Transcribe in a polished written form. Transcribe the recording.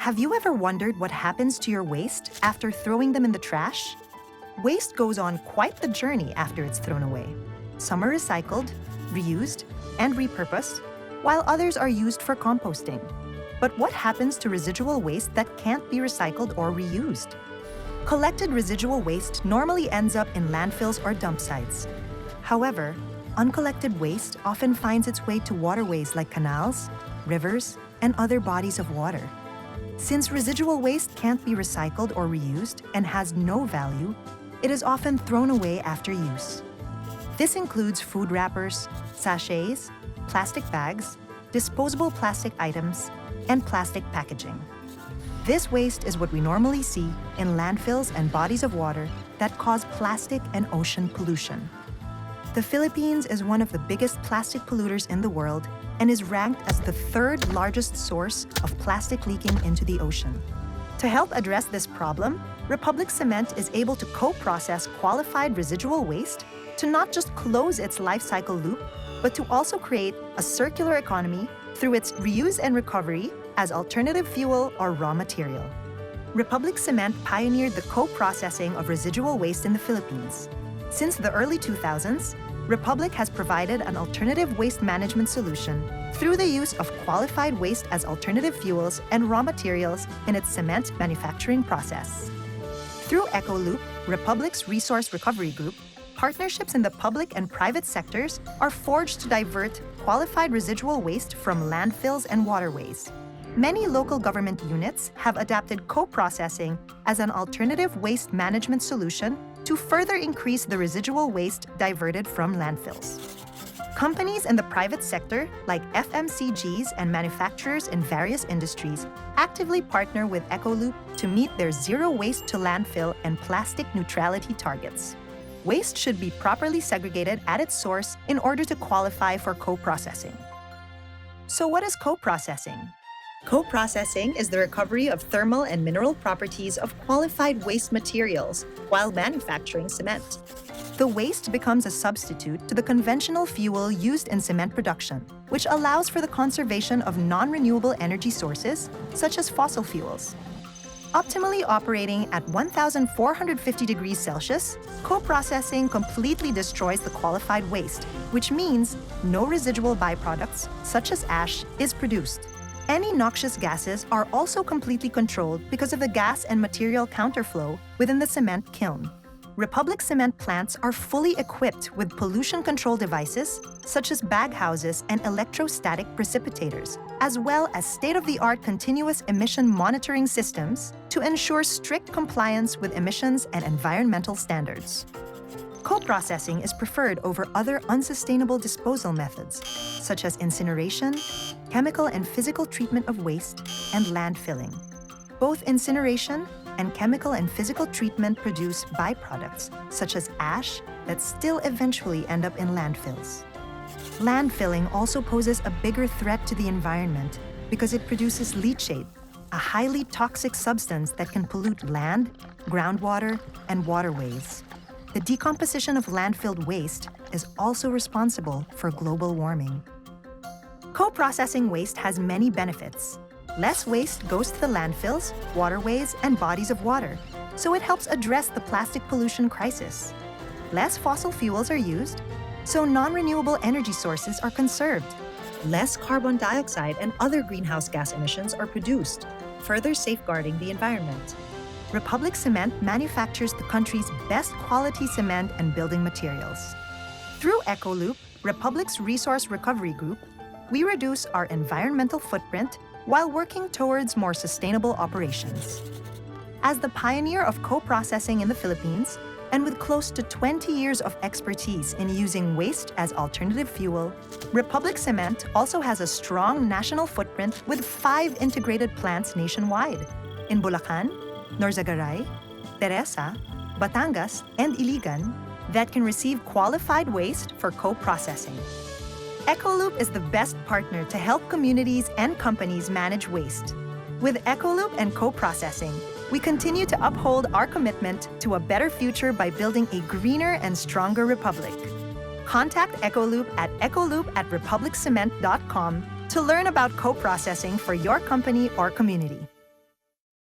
Have you ever wondered what happens to your waste after throwing them in the trash? Waste goes on quite the journey after it's thrown away. Some are recycled, reused, and repurposed, while others are used for composting. But what happens to residual waste that can't be recycled or reused? Collected residual waste normally ends up in landfills or dump sites. However, uncollected waste often finds its way to waterways like canals, rivers, and other bodies of water. Since residual waste can't be recycled or reused and has no value, it is often thrown away after use. This includes food wrappers, sachets, plastic bags, disposable plastic items, and plastic packaging. This waste is what we normally see in landfills and bodies of water that cause plastic and ocean pollution. The Philippines is one of the biggest plastic polluters in the world and is ranked as the third largest source of plastic leaking into the ocean. To help address this problem, Republic Cement is able to co-process qualified residual waste to not just close its life cycle loop, but to also create a circular economy through its reuse and recovery as alternative fuel or raw material. Republic Cement pioneered the co-processing of residual waste in the Philippines. Since the early 2000s, Republic has provided an alternative waste management solution through the use of qualified waste as alternative fuels and raw materials in its cement manufacturing process. Through ecoloop, Republic's resource recovery group, partnerships in the public and private sectors are forged to divert qualified residual waste from landfills and waterways. Many local government units have adapted co-processing as an alternative waste management solution to further increase the residual waste diverted from landfills. Companies in the private sector, like FMCGs and manufacturers in various industries, actively partner with ecoloop to meet their zero waste to landfill and plastic neutrality targets. Waste should be properly segregated at its source in order to qualify for co-processing. So what is co-processing? Co-processing is the recovery of thermal and mineral properties of qualified waste materials while manufacturing cement. The waste becomes a substitute to the conventional fuel used in cement production, which allows for the conservation of non-renewable energy sources, such as fossil fuels. Optimally operating at 1,450 degrees Celsius, co-processing completely destroys the qualified waste, which means no residual byproducts, such as ash, is produced. Any noxious gases are also completely controlled because of the gas and material counterflow within the cement kiln. Republic Cement plants are fully equipped with pollution control devices such as bag houses and electrostatic precipitators, as well as state-of-the-art continuous emission monitoring systems to ensure strict compliance with emissions and environmental standards. Co-processing is preferred over other unsustainable disposal methods, such as incineration, chemical and physical treatment of waste, and landfilling. Both incineration and chemical and physical treatment produce byproducts, such as ash, that still eventually end up in landfills. Landfilling also poses a bigger threat to the environment because it produces leachate, a highly toxic substance that can pollute land, groundwater, and waterways. The decomposition of landfill waste is also responsible for global warming. Co-processing waste has many benefits. Less waste goes to the landfills, waterways, and bodies of water, so it helps address the plastic pollution crisis. Less fossil fuels are used, so non-renewable energy sources are conserved. Less carbon dioxide and other greenhouse gas emissions are produced, further safeguarding the environment. Republic Cement manufactures the country's best quality cement and building materials. Through ecoloop, Republic's resource recovery group, we reduce our environmental footprint while working towards more sustainable operations. As the pioneer of co-processing in the Philippines, and with close to 20 years of expertise in using waste as alternative fuel, Republic Cement also has a strong national footprint with 5 integrated plants nationwide in Bulacan, Norzagaray, Teresa, Batangas, and Iligan that can receive qualified waste for co-processing. ecoloop is the best partner to help communities and companies manage waste. With ecoloop and co-processing, we continue to uphold our commitment to a better future by building a greener and stronger republic. Contact ecoloop at ecoloop@republiccement.com to learn about co-processing for your company or community.